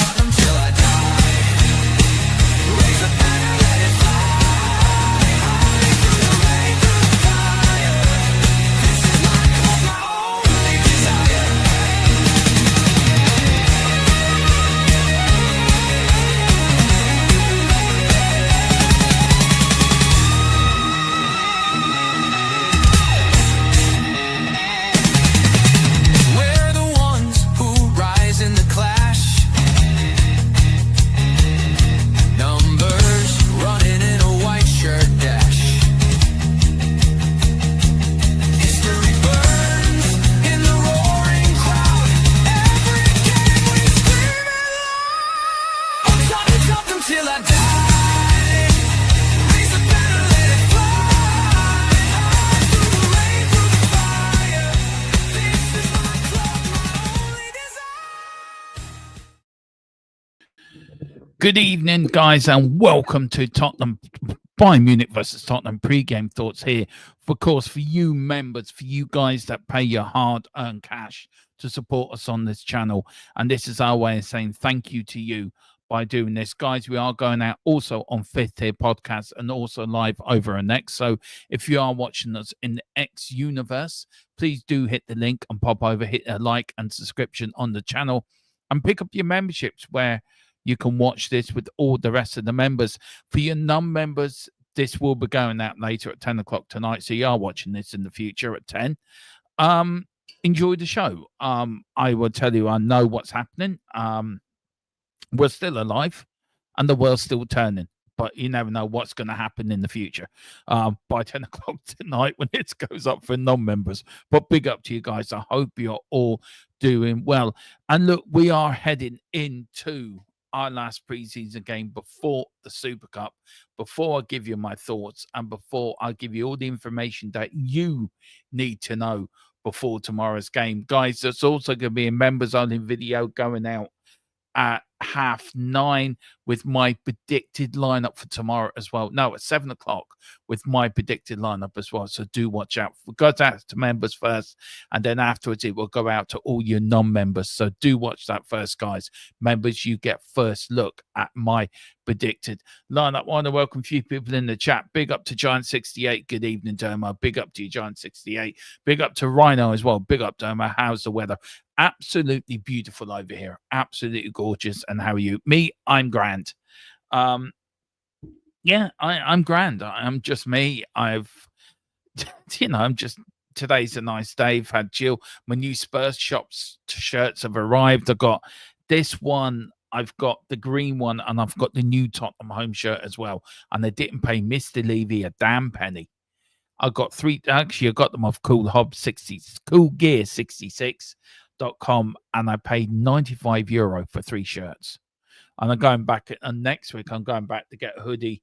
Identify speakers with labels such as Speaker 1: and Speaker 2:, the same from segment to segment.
Speaker 1: Tottenham till I die. Raise the banner, let it fly high through the rain, through the fire. This is my cause, my only desire. We're the ones who rise in the clash. Numbers running in a white shirt dash. History burns in the roaring crowd. Every game we scream it loud. I'm trying to jump them till I die. Raise the banner, let it fly high through the rain, through the fire. This is my club, my only desire.
Speaker 2: Good evening, guys, and welcome to Tottenham Bayern Munich versus Tottenham pre-game thoughts here. Of course, for you members, for you guys that pay your hard-earned cash to support us on this channel, and this is our way of saying thank you to you by doing this, guys. We are going out also on Fifth Tier Podcast and also live over on X. So if you are watching us in the X universe, please do hit the link and pop over, hit a like and subscription on the channel, and pick up your memberships where you can watch this with all the rest of the members. For your non-members, this will be going out later at 10 o'clock tonight, so you are watching this in the future at 10. Enjoy the show. I will tell you, I know what's happening. We're still alive, and the world's still turning, but you never know what's going to happen in the future by 10 o'clock tonight when it goes up for non-members. But big up to you guys. I hope you're all doing well. And look, we are heading into our last preseason game before the Super Cup, before I give you my thoughts and before I give you all the information that you need to know before tomorrow's game. Guys, there's also going to be a members-only video going out at 9:30 with my predicted lineup for tomorrow as well. No, at 7 o'clock with my predicted lineup as well. So do watch out. We'll go out to members first, and then afterwards it will go out to all your non-members. So do watch that first, guys. Members, you get first look at my predicted lineup. I want to welcome a few people in the chat. Big up to Giant68. Good evening, Derma. Big up to you, Giant68. Big up to Rhino as well. Big up, Derma. How's the weather? Absolutely beautiful over here. Absolutely gorgeous. And how are you? Me, I'm grand. Yeah, I'm grand. I'm just me. I'm just, today's a nice day. I've had Jill. My new Spurs shirts have arrived. I've got this one. I've got the green one, and I've got the new Tottenham home shirt as well. And they didn't pay Mr. Levy a damn penny. I got three. Actually, I got them off Cool Gear 66.com, and I paid €95 for 3 shirts. And I'm going back, and next week I'm going back to get a hoodie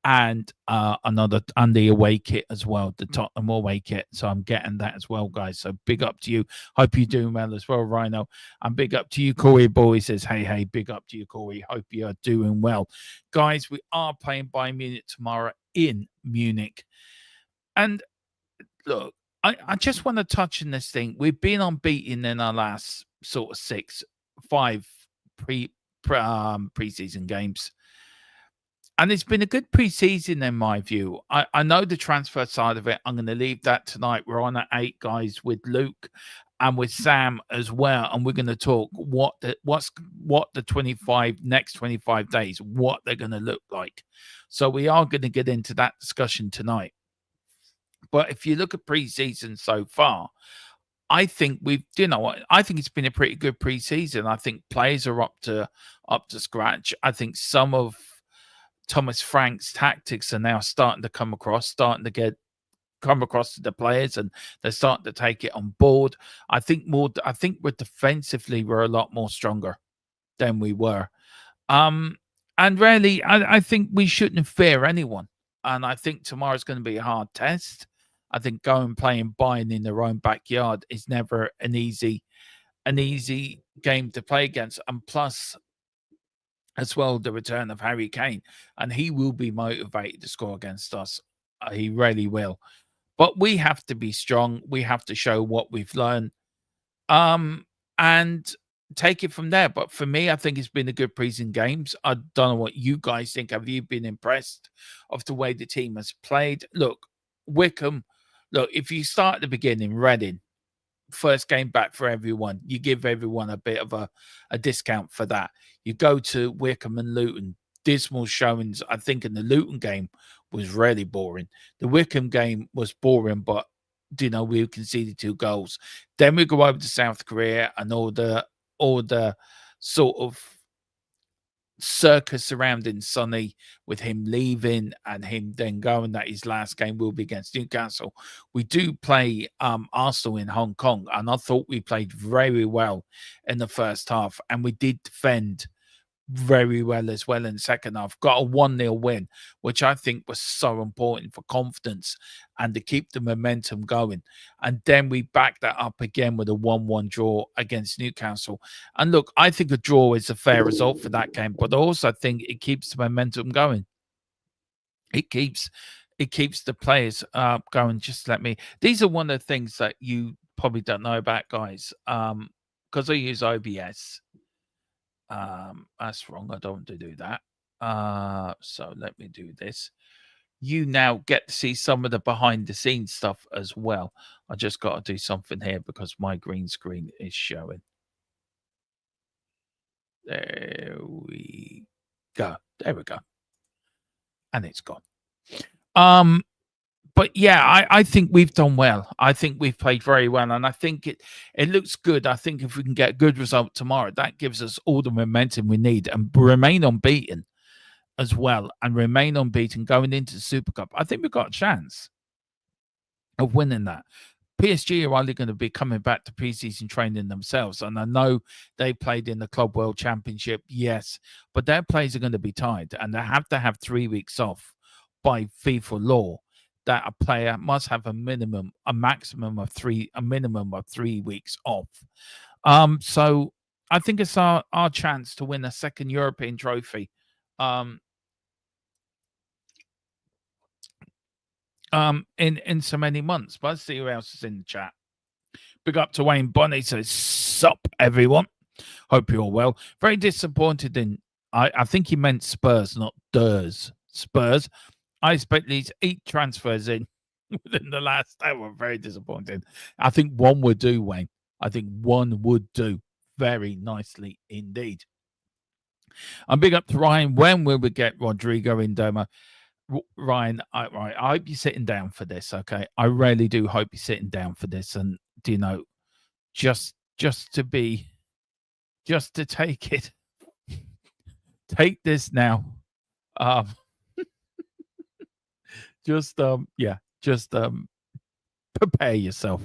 Speaker 2: and the away kit as well, the Tottenham away kit. So I'm getting that as well, guys. So big up to you. Hope you're doing well as well, Rhino. And big up to you, Corey Boy says, hey, big up to you, Corey. Hope you're doing well. Guys, we are playing Bayern Munich tomorrow in Munich. And look, I just want to touch on this thing. We've been unbeaten in our last sort of 5 preseason games. And it's been a good preseason in my view. I know the transfer side of it. I'm going to leave that tonight. We're on at 8, guys, with Luke and with Sam as well. And we're going to talk what the next 25 days, what they're going to look like. So we are going to get into that discussion tonight. But if you look at preseason so far, I think I think it's been a pretty good preseason. I think players are up to scratch. I think some of Thomas Frank's tactics are now starting to come across to the players, and they're starting to take it on board. I think we're defensively, we're a lot more stronger than we were. And really, I think we shouldn't fear anyone. And I think tomorrow's going to be a hard test. I think playing Bayern in their own backyard is never an easy game to play against. And plus, as well, the return of Harry Kane, and he will be motivated to score against us. He really will. But we have to be strong. We have to show what we've learned. And take it from there. But for me, I think it's been a good preseason games. I don't know what you guys think. Have you been impressed of the way the team has played? Look, Wickham, look, if you start at the beginning, Reading, first game back for everyone, you give everyone a bit of a discount for that. You go to Wickham and Luton, dismal showings. I think in the Luton game was really boring. The Wickham game was boring, but we conceded 2 goals. Then we go over to South Korea and all the sort of circus surrounding Sonny with him leaving and him then going that his last game will be against Newcastle. We do play Arsenal in Hong Kong, and I thought we played very well in the first half, and we did defend very well as well in the second half. Got a 1-0 win, which I think was so important for confidence and to keep the momentum going. And then we backed that up again with a 1-1 draw against Newcastle. And look, I think a draw is a fair result for that game, but I also think it keeps the momentum going. It keeps the players going. Just let me. These are one of the things that you probably don't know about, guys, because I use OBS. That's wrong. I don't want to do that. So let me do this. You now get to see some of the behind the scenes stuff as well. I just got to do something here because my green screen is showing. There we go. There we go. And it's gone. But yeah, I think we've done well. I think we've played very well, and I think it looks good. I think if we can get a good result tomorrow, that gives us all the momentum we need and remain unbeaten as well, and remain unbeaten going into the Super Cup. I think we've got a chance of winning that. PSG are only going to be coming back to preseason training themselves, and I know they played in the Club World Championship, yes, but their players are going to be tired, and they have to have 3 weeks off by FIFA law. That a player must have a minimum of 3 weeks off. So I think it's our chance to win a second European trophy. In so many months. But let's see who else is in the chat. Big up to Wayne Bonnie, says, sup everyone. Hope you're all well. Very disappointed in I think he meant Spurs, not Durs. Spurs. I expect these 8 transfers in within the last hour. Very disappointing. I think one would do, Wayne. I think one would do very nicely indeed. And big up to Ryan. When will we get Rodrigo in Doma? Ryan, I hope you're sitting down for this, okay? I really do hope you're sitting down for this. And, just to take it. Take this now. Just prepare yourself.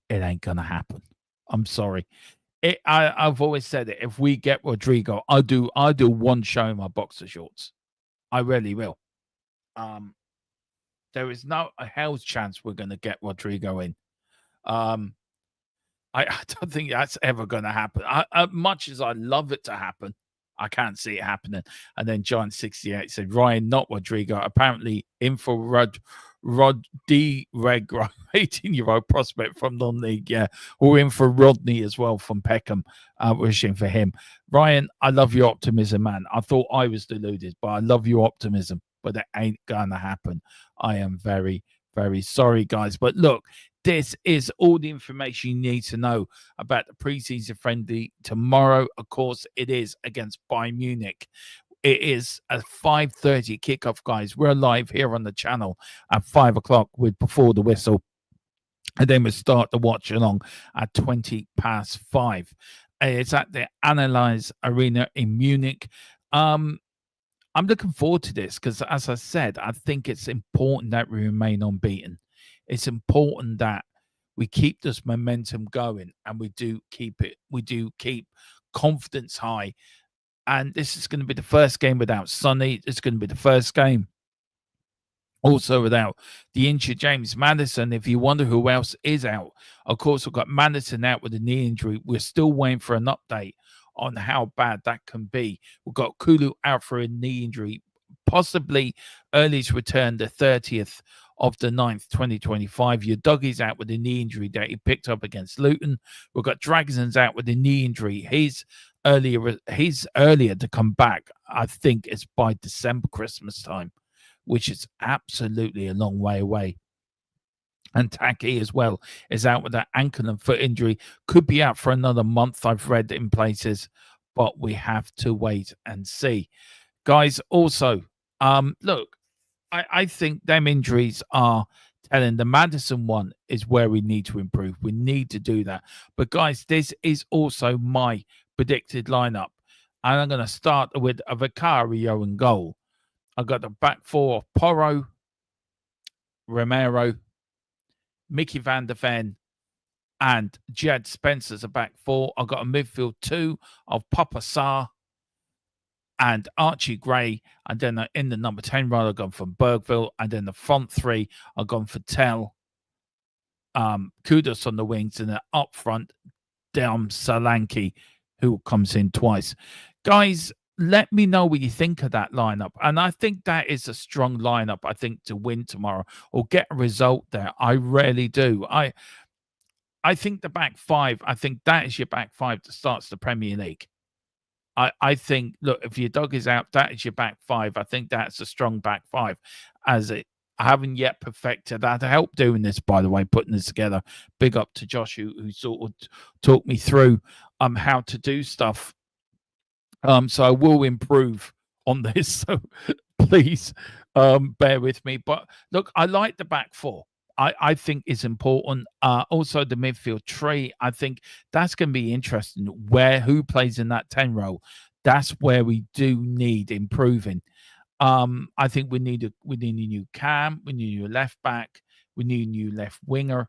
Speaker 2: It ain't gonna happen. I'm sorry. I've always said it. If we get Rodrigo, I'll do one show in my boxer shorts. I really will. There is no a hell's chance we're gonna get Rodrigo in. I don't think that's ever gonna happen. Much as I love it to happen, I can't see it happening. And then John 68 said, Ryan, not Rodrigo. Apparently in for Rod D. Regro, 18-year-old prospect from non-league. Yeah. We're in for Rodney as well from Peckham. Wishing for him. Ryan, I love your optimism, man. I thought I was deluded, but I love your optimism. But it ain't gonna happen. I am very, very sorry, guys. But look, this is all the information you need to know about the preseason friendly tomorrow. Of course, it is against Bayern Munich. It is a 5:30 kickoff, guys. We're live here on the channel at 5 o'clock with Before the Whistle. And then we start the watch along at 5:20. It's at the Analyze Arena in Munich. I'm looking forward to this because, as I said, I think it's important that we remain unbeaten. It's important that we keep this momentum going and we do keep confidence high. And this is going to be the first game without Sonny. It's going to be the first game also without the injured James Maddison. If you wonder who else is out, of course, we've got Maddison out with a knee injury. We're still waiting for an update on how bad that can be. We've got Kulu out for a knee injury, possibly earliest return the 30th of the 9th, 2025. Your doggy's out with a knee injury that he picked up against Luton. We've got Dragons out with a knee injury. He's earlier to come back. I think it's by December, Christmas time, which is absolutely a long way away. And Taki as well is out with that ankle and foot injury. Could be out for another month, I've read in places, but we have to wait and see. Guys, also, look, I think them injuries are telling. The Madison one is where we need to improve. We need to do that. But guys, this is also my predicted lineup. And I'm going to start with a Vicario in goal. I've got the back four of Porro, Romero, Mickey van der Ven, and Jed Spencer's a back four. I've got a midfield two of Papa Sarr and Archie Gray. And then in the number 10 role, I've gone from Bergville. And then the front three, I've gone for Tell, Kudos on the wings, and then up front, Delm Solanke, who comes in twice. Guys, let me know what you think of that lineup. And I think that is a strong lineup, I think, to win tomorrow or get a result there. I really do. I think the back five, I think that is your back five that starts the Premier League. I think, look, if your dog is out, that is your back five. I think that's a strong back five. I haven't yet perfected that. I helped doing this, by the way, putting this together. Big up to Josh, who sort of talked me through how to do stuff. So I will improve on this. So please bear with me. But look, I like the back four. I think it's important. Also, the midfield tree. I think that's going to be interesting. Who plays in that 10 role? That's where we do need improving. I think we need a new cam. We need a new left back. We need a new left winger.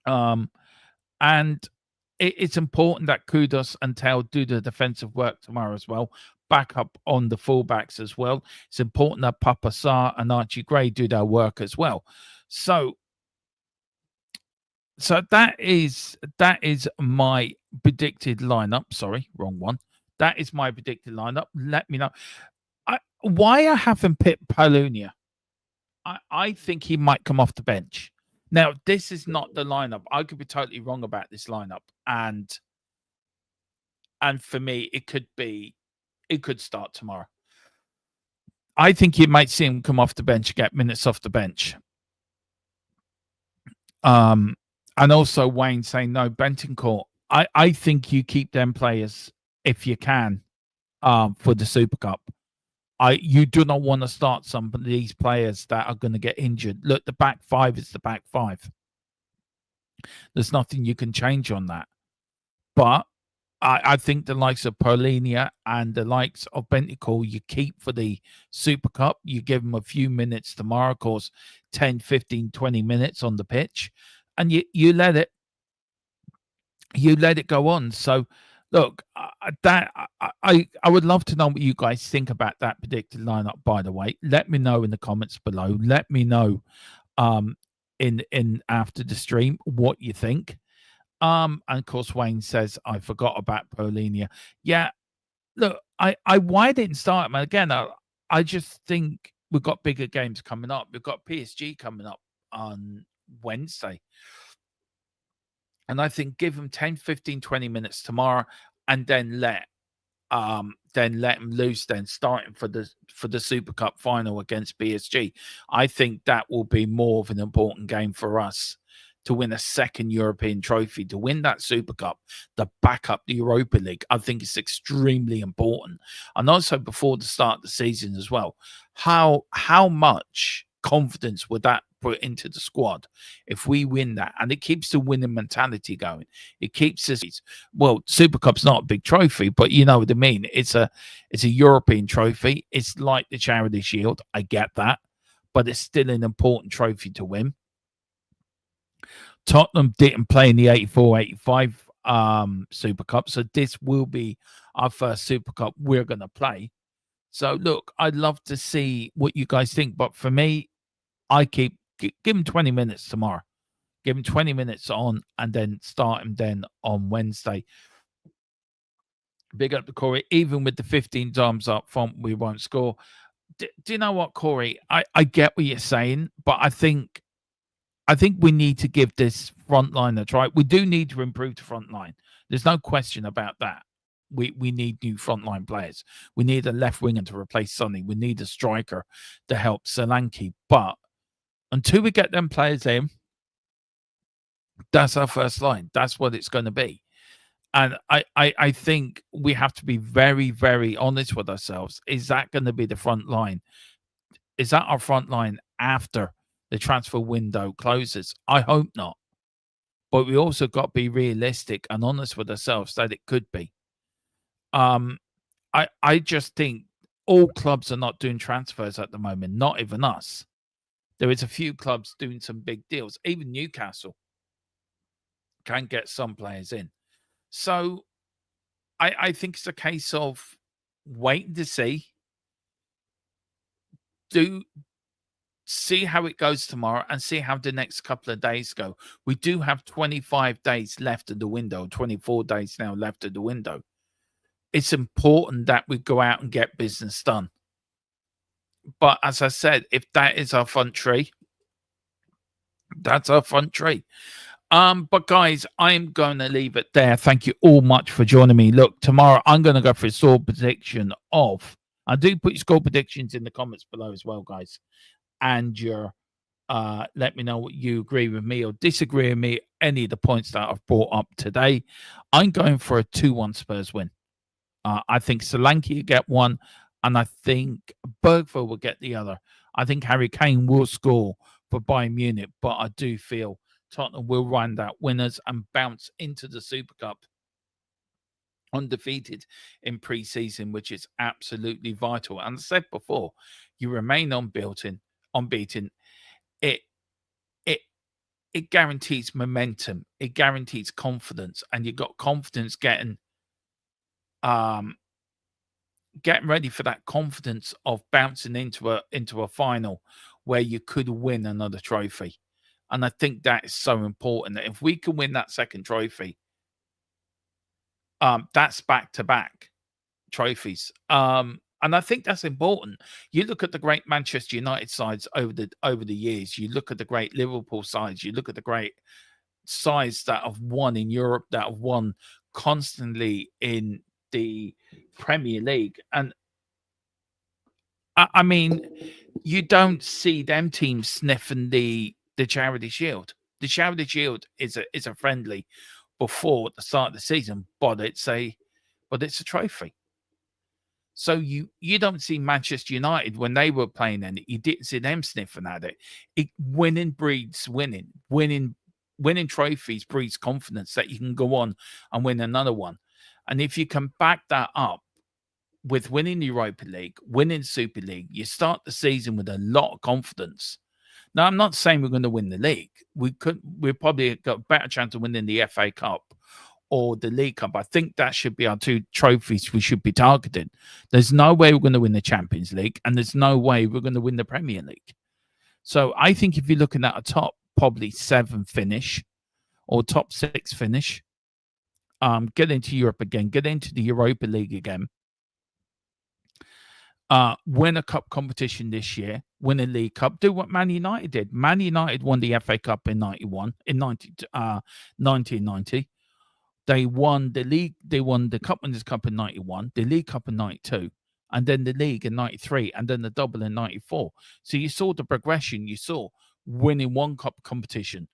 Speaker 2: And it's important that Kudos and Tell do the defensive work tomorrow as well. Back up on the fullbacks as well. It's important that Papa Sarr and Archie Gray do their work as well. So that is my predicted lineup. Sorry, wrong one. That is my predicted lineup. Let me know why I haven't picked Polonia. I think he might come off the bench. Now, this is not the lineup. I could be totally wrong about this lineup. And for me, it could start tomorrow. I think you might see him come off the bench, get minutes off the bench. And also Wayne saying, no, Bentoncourt. I think you keep them players if you can for the Super Cup. You do not want to start some of these players that are going to get injured. Look, the back five is the back five. There's nothing you can change on that. But I think the likes of Paulinia and the likes of Bentancur you keep for the Super Cup. You give them a few minutes tomorrow, of course, 10, 15, 20 minutes on the pitch. And you let it go on. So, look, I would love to know what you guys think about that predicted lineup, by the way. Let me know in the comments below. Let me know in after the stream what you think. And of course, Wayne says, I forgot about Paulinia. Yeah, look, why didn't start him? Again, I just think we've got bigger games coming up. We've got PSG coming up on Wednesday. And I think give him 10, 15, 20 minutes tomorrow and then let him loose, then starting for the Super Cup final against PSG. I think that will be more of an important game for us to win a second European trophy, to win that Super Cup, the backup, the Europa League. I think it's extremely important. And also before the start of the season as well, how much confidence would that put into the squad if we win that? And it keeps the winning mentality going. It keeps us, well, Super Cup's not a big trophy, but you know what I mean. It's a European trophy. It's like the Charity Shield. I get that, but it's still an important trophy to win. Tottenham didn't play in the 84-85 Super Cup, so this will be our first Super Cup we're going to play. So, look, I'd love to see what you guys think, but for me, I give him 20 minutes tomorrow. Give him 20 minutes on and then start him then on Wednesday. Big up the Corey. Even with the 15 times up front, we won't score. Do you know what, Corey? I get what you're saying, but I think we need to give this front line a try. We do need to improve the front line. There's no question about that. We need new frontline players. We need a left winger to replace Sonny. We need a striker to help Solanke. But until we get them players in, that's our first line. That's what it's going to be. And I think we have to be very, very honest with ourselves. Is that going to be the front line? Is that our front line after the transfer window closes? I hope not. But we also got to be realistic and honest with ourselves that it could be. I just think all clubs are not doing transfers at the moment, not even us. There is a few clubs doing some big deals. Even Newcastle can get some players in. So I think it's a case of waiting to see how it goes tomorrow and see how the next couple of days go. We do have 25 days left of the window, 24 days now left of the window. It's important that we go out and get business done. But as I said, if that is our front tree, that's our front tree. But guys, I'm going to leave it there. Thank you all much for joining me. Look, tomorrow I'm going to go for a score prediction of. I do put your score predictions in the comments below as well, guys. And your let me know what you agree with me or disagree with me. Any of the points that I've brought up today. I'm going for a 2-1 Spurs win. I think Solanke will get one, and I think Bergville will get the other. I think Harry Kane will score for Bayern Munich, but I do feel Tottenham will run out winners and bounce into the Super Cup undefeated in pre-season, which is absolutely vital. And I said before, you remain unbeaten. It guarantees momentum. It guarantees confidence, and you got confidence getting ready for that confidence of bouncing into a final where you could win another trophy. And I think that is so important that if we can win that second trophy, that's back-to-back trophies. And I think that's important. You look at the great Manchester United sides over the years. You look at the great Liverpool sides. You look at the great sides that have won in Europe, that have won constantly in the Premier League. And I mean, you don't see them teams sniffing the Charity Shield. The Charity Shield is a friendly before the start of the season, but it's a trophy. So you don't see Manchester United when they were playing in it. You didn't see them sniffing at it. Winning breeds winning. Winning trophies breeds confidence that you can go on and win another one. And if you can back that up with winning the Europa League, winning Super League, you start the season with a lot of confidence. Now, I'm not saying we're going to win the league. We've probably got a better chance of winning the FA Cup or the League Cup. I think that should be our two trophies we should be targeting. There's no way we're going to win the Champions League, and there's no way we're going to win the Premier League. So I think if you're looking at a top probably 7 finish or top 6 finish, get into Europe again, get into the Europa League again, win a cup competition this year, win a League Cup, do what Man United did. Man United won the FA Cup in 1990. They won the league. They won the Cup Winners' Cup in 91, the League Cup in 92, and then the league in 93, and then the double in 94. So you saw the progression. You saw winning one cup competition.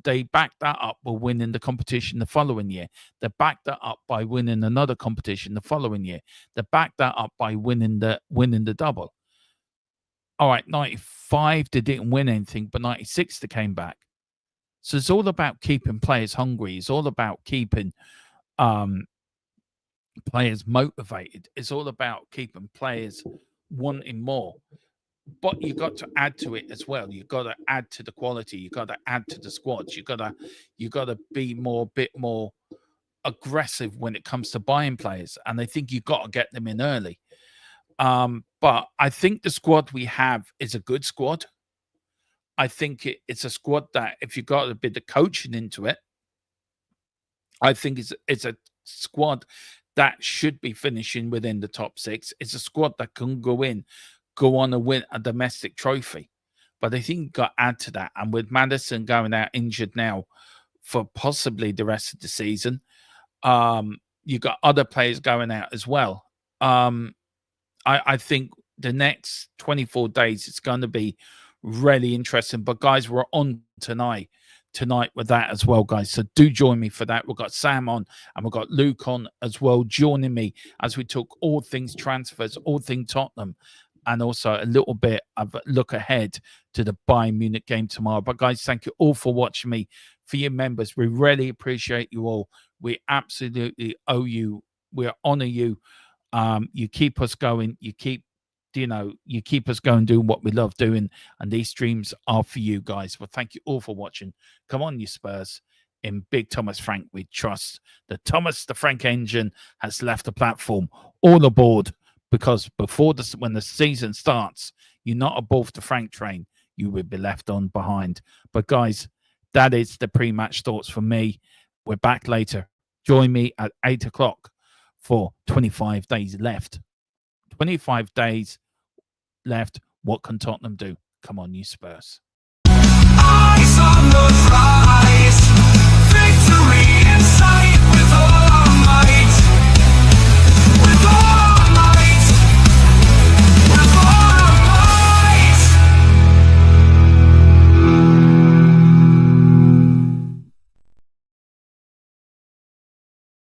Speaker 2: They backed that up by winning the competition the following year. They backed that up by winning another competition the following year. They backed that up by winning the double. All right, 95, they didn't win anything, but 96, they came back. So it's all about keeping players hungry. It's all about keeping players motivated. It's all about keeping players wanting more. But you've got to add to it as well. You've got to add to the quality. You've got to add to the squads. You've got to be bit more aggressive when it comes to buying players. And I think you've got to get them in early. But I think the squad we have is a good squad. I think it's a squad that if you've got a bit of coaching into it, I think it's a squad that should be finishing within the top 6. It's a squad that can go in go on and win a domestic trophy. But I think you've got to add to that. And with Maddison going out injured now for possibly the rest of the season, you've got other players going out as well. I think the next 24 days, it's going to be really interesting. But guys, we're on tonight with that as well, guys. So do join me for that. We've got Sam on and we've got Luke on as well, joining me as we talk all things transfers, all things Tottenham, and also a little bit of a look ahead to the Bayern Munich game tomorrow. But guys, thank you all for watching me. For your members, we really appreciate you all. We absolutely owe you. We honor you. You keep us going. You keep us going doing what we love doing, and these streams are for you guys. Well, thank you all for watching. Come on, you Spurs. In Big Thomas Frank, we trust. The Thomas the Frank engine has left the platform. All aboard, because when the season starts, you're not aboard the Frank train. You will be left on behind. But guys, that is the pre-match thoughts for me. We're back later. Join me at 8 o'clock for 25 days left. 25 days left. What can Tottenham do? Come on, you Spurs.
Speaker 1: Eyes on the